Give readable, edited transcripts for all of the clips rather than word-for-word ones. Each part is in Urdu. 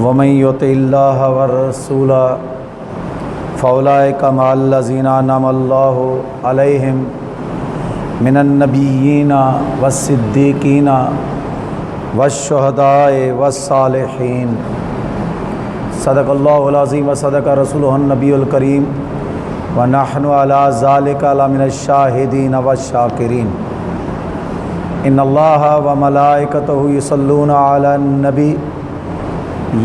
ومن يطع الله والرسول فأولئك مع الذين أنعم الله عليهم من النبيين والصديقين والشهداء والصالحين صدق الله العظيم وصدق رسوله النبي الكريم ونحن على ذلك لمن الشاهدين والشاكرين ان الله وملائكته يصلون على النبي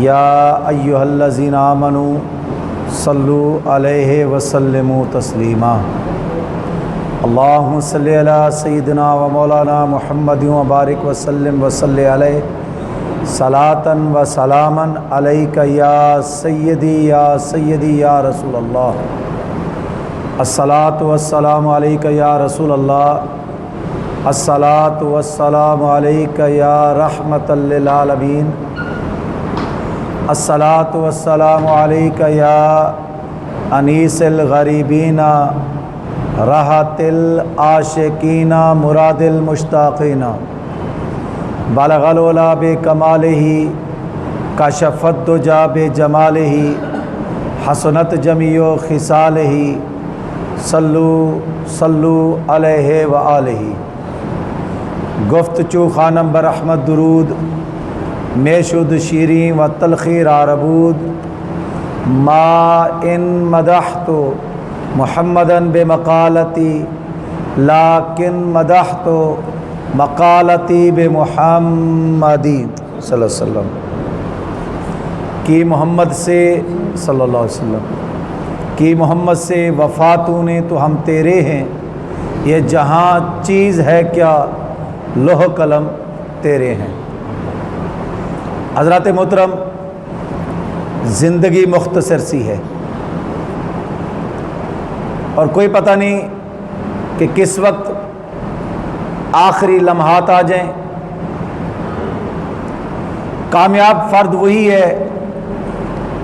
يا أيها الذين آمنوا صلوا عليه وسلموا تسليما اللهم صل على سيدنا ومولانا محمد وبارك وسلم وصل عليه صلاة وسلاما عليك يا سيدي يا سيدي يا رسول الله الصلاة والسلام عليك يا رسول الله الصلاة والسلام عليك يا رحمة للعالمين الصلاة والسلام عليك يا أنيس الغريبين راحة العاشقين مراد المشتاقين بلغ العلا بكماله كشف الدجى بجماله حسنت جميع خصاله صلو علیہ وآلہ گفت چو خانم برحمت درود میں شد شیریں و تلخی راربود ما ان مدحت محمدً بمقالتی لیکن مدحت مقالتی بمحمدی صلی اللہ علیہ وسلم کی محمد سے صلی اللہ علیہ وسلم کی محمد سے وفاتوں نے تو ہم تیرے ہیں یہ جہاں چیز ہے کیا لوح قلم تیرے ہیں۔ حضرات محترم، زندگی مختصر سی ہے اور کوئی پتہ نہیں کہ کس وقت آخری لمحات آ جائیں۔ کامیاب فرد وہی ہے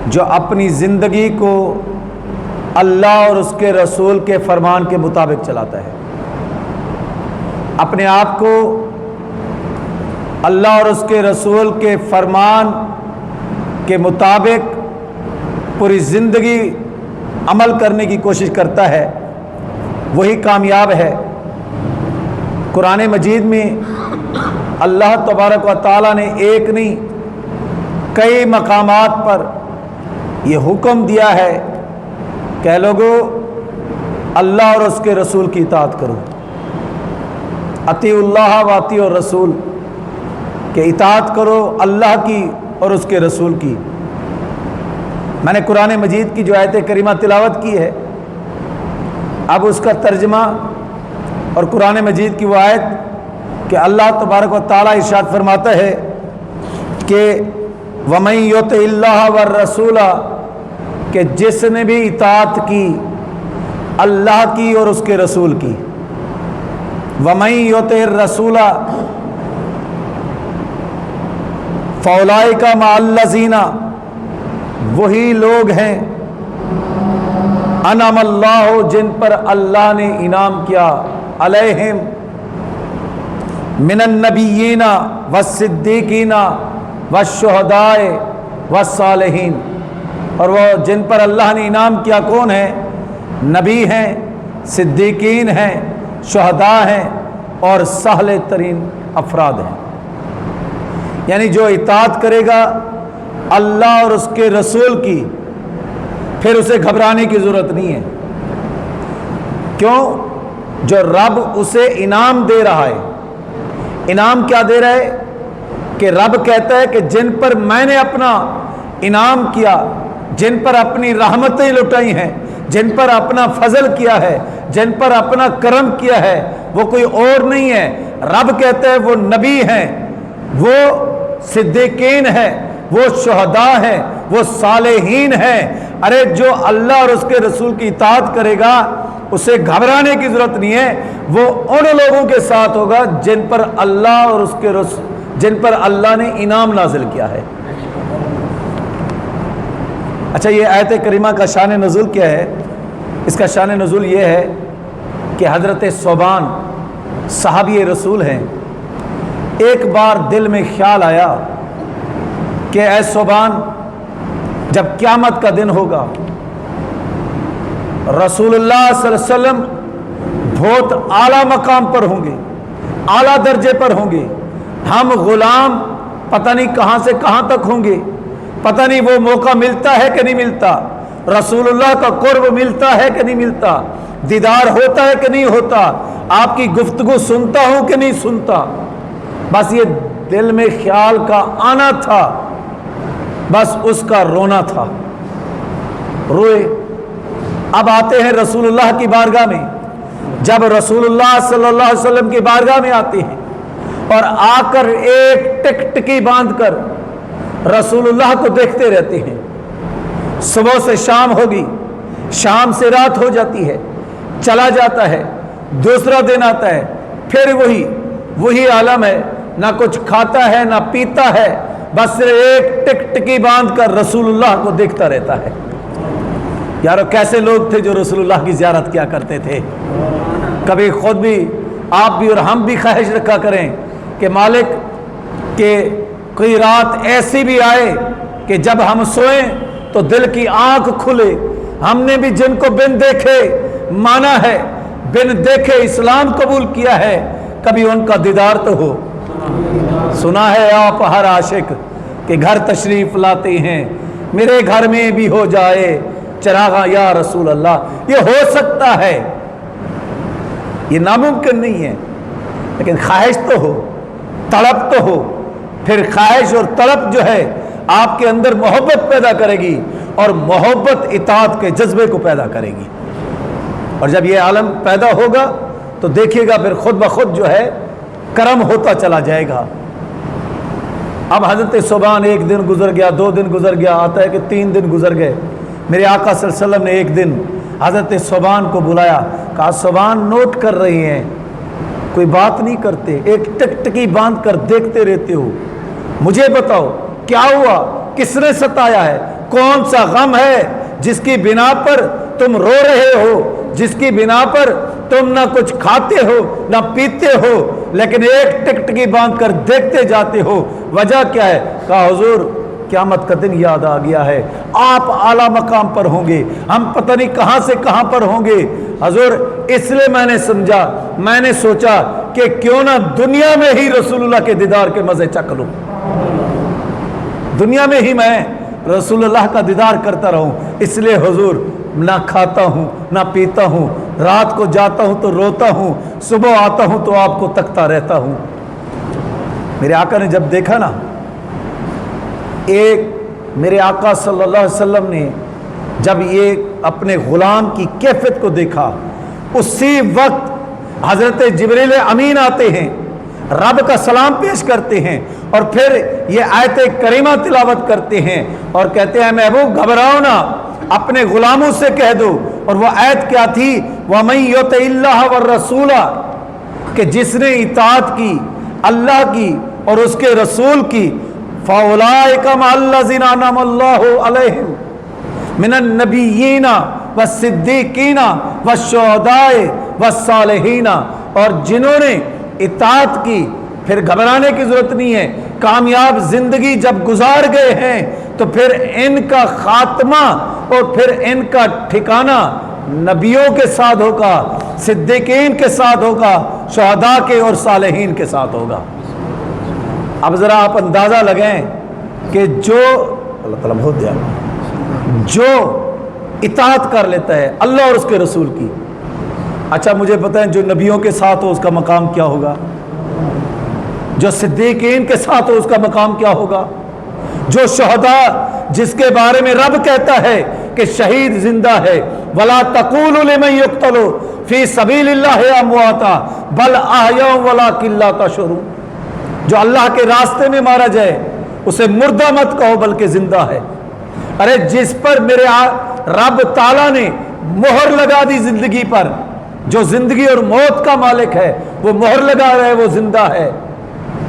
جو اپنی زندگی کو اللہ اور اس کے رسول کے فرمان کے مطابق چلاتا ہے، اپنے آپ کو اللہ اور اس کے رسول کے فرمان کے مطابق پوری زندگی عمل کرنے کی کوشش کرتا ہے، وہی کامیاب ہے۔ قرآن مجید میں اللہ تبارک و تعالیٰ نے ایک نہیں کئی مقامات پر یہ حکم دیا ہے کہ اے لوگو اللہ اور اس کے رسول کی اطاعت کرو، اطیعوا اللہ و اطیعوا الرسول، کہ اطاعت کرو اللہ کی اور اس کے رسول کی۔ میں نے قرآن مجید کی جو آیت کریمہ تلاوت کی ہے، اب اس کا ترجمہ اور قرآن مجید کی وہ آیت کہ اللہ تبارک و تعالیٰ ارشاد فرماتا ہے کہ وَمَن يُطِعِ اللَّهَ وَالرَّسُولَ، کہ جس نے بھی اطاعت کی اللہ کی اور اس کے رسول کی۔ وَمَن يُطِعِ الرَّسُولَ فَأُولَئِكَ مَعَ الَّذِينَ، وہی لوگ ہیں انعم اللہ جن پر اللہ نے انعام کیا، علیہم من النبیین والصدیقین والشہداء والصالحین، اور وہ جن پر اللہ نے انعام کیا کون ہیں؟ نبی ہیں، صدیقین ہیں، شہداء ہیں اور صالح ترین افراد ہیں۔ یعنی جو اطاعت کرے گا اللہ اور اس کے رسول کی، پھر اسے گھبرانے کی ضرورت نہیں ہے۔ کیوں؟ جو رب اسے انعام دے رہا ہے، انعام کیا دے رہا ہے کہ رب کہتا ہے کہ جن پر میں نے اپنا انعام کیا، جن پر اپنی رحمتیں لٹائی ہیں، جن پر اپنا فضل کیا ہے، جن پر اپنا کرم کیا ہے، وہ کوئی اور نہیں ہے، رب کہتا ہے وہ نبی ہیں، وہ صدیقین ہیں، وہ شہداء ہیں، وہ صالحین ہیں۔ ارے جو اللہ اور اس کے رسول کی اطاعت کرے گا اسے گھبرانے کی ضرورت نہیں ہے، وہ ان لوگوں کے ساتھ ہوگا جن پر اللہ اور اس کے رسول، جن پر اللہ نے انعام نازل کیا ہے۔ اچھا، یہ آیت کریمہ کا شان نزول کیا ہے؟ اس کا شان نزول یہ ہے کہ حضرت ثوبان صحابی رسول ہیں، ایک بار دل میں خیال آیا کہ اے ثوبان، جب قیامت کا دن ہوگا رسول اللہ صلی اللہ علیہ وسلم بہت اعلیٰ مقام پر ہوں گے، اعلیٰ درجے پر ہوں گے، ہم غلام پتہ نہیں کہاں سے کہاں تک ہوں گے، پتہ نہیں وہ موقع ملتا ہے کہ نہیں ملتا، رسول اللہ کا قرب ملتا ہے کہ نہیں ملتا، دیدار ہوتا ہے کہ نہیں ہوتا، آپ کی گفتگو سنتا ہوں کہ نہیں سنتا۔ بس یہ دل میں خیال کا آنا تھا، بس اس کا رونا تھا، روئے۔ اب آتے ہیں رسول اللہ کی بارگاہ میں، جب رسول اللہ صلی اللہ علیہ وسلم کی بارگاہ میں آتے ہیں اور آ کر ایک ٹک ٹکی باندھ کر رسول اللہ کو دیکھتے رہتے ہیں، صبح سے شام ہوگی، شام سے رات ہو جاتی ہے، چلا جاتا ہے، دوسرا دن آتا ہے، پھر وہی عالم ہے، نہ کچھ کھاتا ہے نہ پیتا ہے، بس صرف ایک ٹک ٹکی باندھ کر رسول اللہ کو دیکھتا رہتا ہے۔ یارو کیسے لوگ تھے جو رسول اللہ کی زیارت کیا کرتے تھے۔ کبھی خود بھی آپ بھی اور ہم بھی خواہش رکھا کریں کہ مالک کہ کوئی رات ایسی بھی آئے کہ جب ہم سوئیں تو دل کی آنکھ کھلے، ہم نے بھی جن کو بن دیکھے مانا ہے، بن دیکھے اسلام قبول کیا ہے، کبھی ان کا دیدار تو ہو۔ سنا ہے آپ ہر عاشق کہ گھر تشریف لاتے ہیں، میرے گھر میں بھی ہو جائے چراغاں یا رسول اللہ۔ یہ ہو سکتا ہے، یہ ناممکن نہیں ہے، لیکن خواہش تو ہو، طلب تو ہو۔ پھر خواہش اور طلب جو ہے آپ کے اندر محبت پیدا کرے گی، اور محبت اطاعت کے جذبے کو پیدا کرے گی، اور جب یہ عالم پیدا ہوگا تو دیکھیے گا پھر خود بخود جو ہے کرم ہوتا چلا جائے گا۔ اب حضرت صبحان ایک دن گزر گیا، 2 دن گزر گیا، آتا ہے کہ 3 دن گزر گئے۔ میرے آقا صلی اللہ علیہ وسلم نے ایک دن حضرت صبحان کو بلایا، کہا صبحان نوٹ کر رہی ہیں، کوئی بات نہیں کرتے، ایک ٹک ٹکی باندھ کر دیکھتے رہتے ہو، مجھے بتاؤ کیا ہوا، کس نے ستایا ہے، کون سا غم ہے جس کی بنا پر تم رو رہے ہو، جس کی بنا پر تم نہ کچھ کھاتے ہو نہ پیتے ہو، لیکن ایک ٹک ٹکی باندھ کر دیکھتے جاتے ہو، وجہ کیا ہے؟ کہا حضور قیامت کا دن یاد آ گیا ہے، آپ اعلیٰ مقام پر ہوں گے، ہم پتہ نہیں کہاں سے کہاں پر ہوں گے حضور، اس لیے میں نے سمجھا، میں نے سوچا کہ کیوں نہ دنیا میں ہی رسول اللہ کے دیدار کے مزے چکھ لوں، دنیا میں ہی میں رسول اللہ کا دیدار کرتا رہوں۔ اس لیے حضور نہ کھاتا ہوں نہ پیتا ہوں، رات کو جاتا ہوں تو روتا ہوں، صبح آتا ہوں تو آپ کو تکتا رہتا ہوں۔ میرے آقا نے جب دیکھا نا، ایک میرے آقا صلی اللہ علیہ وسلم نے جب یہ اپنے غلام کی کیفیت کو دیکھا، اسی وقت حضرت جبریل امین آتے ہیں، رب کا سلام پیش کرتے ہیں، اور پھر یہ آیت کریمہ تلاوت کرتے ہیں اور کہتے ہیں محبوب گھبراؤ نہ، اپنے غلاموں سے کہہ دو۔ اور وہ آیت کیا تھی؟ وَمَن يُطِعِ اللَّهَ وَالرَّسُولَ، کہ جس نے اطاعت کی اللہ کی اور اس کے رسول کی، فَأُولَٰئِكَ مَعَ الَّذِينَ أَنْعَمَ اللَّهُ عَلَيْهِمْ مِنَ النَّبِيِّينَ وَالصِّدِّيقِينَ وَالشُّهَدَاءِ وَالصَّالِحِينَ، اور جنہوں نے اطاعت کی، پھر گھبرانے کی ضرورت نہیں ہے، کامیاب زندگی جب گزار گئے ہیں تو پھر ان کا خاتمہ اور پھر ان کا ٹھکانہ نبیوں کے ساتھ ہوگا، صدیقین کے ساتھ ہوگا، شہداء کے اور صالحین کے ساتھ ہوگا۔ اب ذرا آپ اندازہ لگائیں کہ جو اللہ تعالیٰ بہت دیا جو اطاعت کر لیتا ہے اللہ اور اس کے رسول کی، اچھا مجھے بتائیں جو نبیوں کے ساتھ ہو اس کا مقام کیا ہوگا، جو صدیقین کے ساتھ ہو اس کا مقام کیا ہوگا، جو شہداء جس کے بارے میں رب کہتا ہے کہ شہید زندہ ہے، وَلَا تَقُولُوا لِمَن يُقْتَلُ فِي سَبِيلِ اللَّهِ أَمْوَاتًا بَلْ أَحْيَاءٌ وَلَٰكِن لَّا تَشْعُرُونَ، جو اللہ کے راستے میں مارا جائے اسے مردہ مت کہو بلکہ زندہ ہے۔ ارے جس پر میرے رب تعالیٰ نے مہر لگا دی زندگی پر، جو زندگی اور موت کا مالک ہے وہ مہر لگا رہا ہے، وہ زندہ ہے،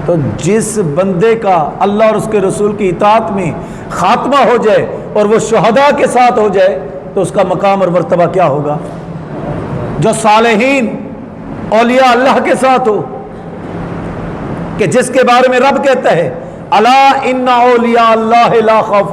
تو جس بندے کا اللہ اور اس کے رسول کی اطاعت میں خاتمہ ہو جائے اور وہ شہداء کے ساتھ ہو جائے تو اس کا مقام اور مرتبہ کیا ہوگا۔ جو صالحین اولیاء اللہ کے ساتھ ہو، کہ جس کے بارے میں رب کہتا ہے الا ان اولیاء اللہ لا خوف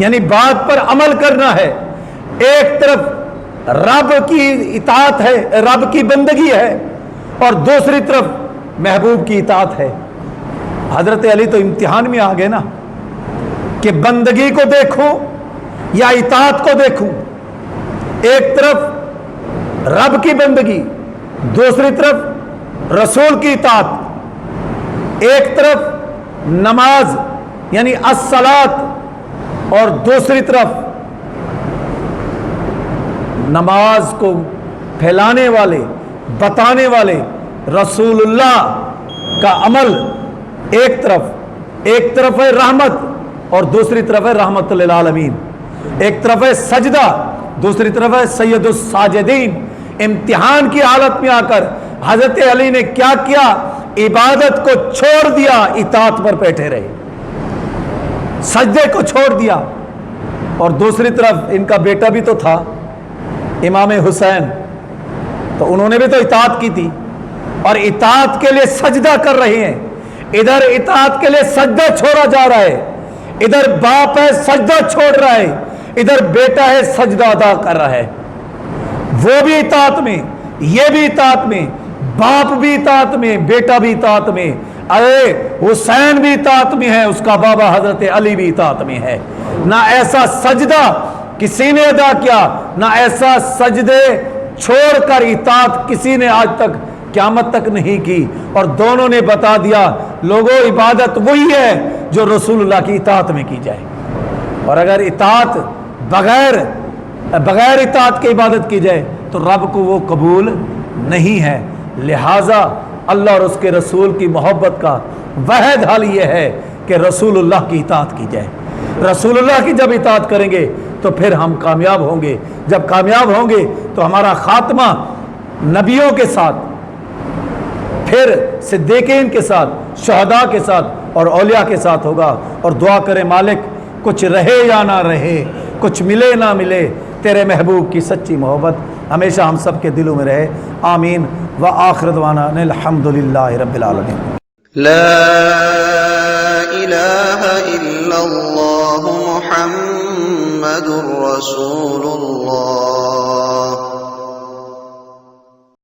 یعنی بات پر عمل کرنا ہے. ایک طرف رب کی اطاعت ہے، رب کی بندگی ہے، اور دوسری طرف محبوب کی اطاعت ہے. حضرت علی تو امتحان میں آ گئے نا کہ بندگی کو دیکھوں یا اطاعت کو دیکھوں. ایک طرف رب کی بندگی، دوسری طرف رسول کی اطاعت. ایک طرف نماز یعنی الصلاۃ، اور دوسری طرف نماز کو پھیلانے والے، بتانے والے رسول اللہ کا عمل. ایک طرف ہے رحمت اور دوسری طرف ہے رحمت للعالمین. ایک طرف ہے سجدہ، دوسری طرف ہے سید الساجدین. امتحان کی حالت میں آ کر حضرت علی نے کیا کیا؟ عبادت کو چھوڑ دیا، اطاعت پر بیٹھے رہے، سجدے کو چھوڑ دیا. اور دوسری طرف ان کا بیٹا بھی تو تھا امام حسین، تو انہوں نے بھی تو اطاعت کی تھی، اور اطاعت کے لیے سجدہ کر رہے ہیں. ادھر اطاعت کے لیے سجدہ چھوڑا جا رہا ہے، ادھر باپ ہے سجدہ چھوڑ رہا ہے، ادھر بیٹا ہے سجدہ ادا کر رہا ہے. وہ بھی اطاعت میں، یہ بھی اطاعت میں، باپ بھی اطاعت میں، بیٹا بھی اطاعت میں. ارے حسین بھی اطاعت میں ہے، اس کا بابا حضرت علی بھی اطاعت میں ہے. نہ ایسا سجدہ کسی نے ادا کیا، نہ ایسا سجدے چھوڑ کر اطاعت کسی نے آج تک قیامت تک نہیں کی. اور دونوں نے بتا دیا لوگوں عبادت وہی ہے جو رسول اللہ کی اطاعت میں کی جائے، اور اگر اطاعت بغیر اطاعت کی عبادت کی جائے تو رب کو وہ قبول نہیں ہے. لہٰذا اللہ اور اس کے رسول کی محبت کا واحد حل یہ ہے کہ رسول اللہ کی اطاعت کی جائے. رسول اللہ کی جب اطاعت کریں گے تو پھر ہم کامیاب ہوں گے. جب کامیاب ہوں گے تو ہمارا خاتمہ نبیوں کے ساتھ، پھر صدیقین کے ساتھ، شہداء کے ساتھ اور اولیاء کے ساتھ ہوگا. اور دعا کرے مالک کچھ رہے یا نہ رہے، کچھ ملے نہ ملے، تیرے محبوب کی سچی محبت ہمیشہ ہم سب کے دلوں میں رہے. آمین. وآخر دعوانا ان الحمدللہ رب العالمین. لا الہ الا اللہ محمد رسول اللہ.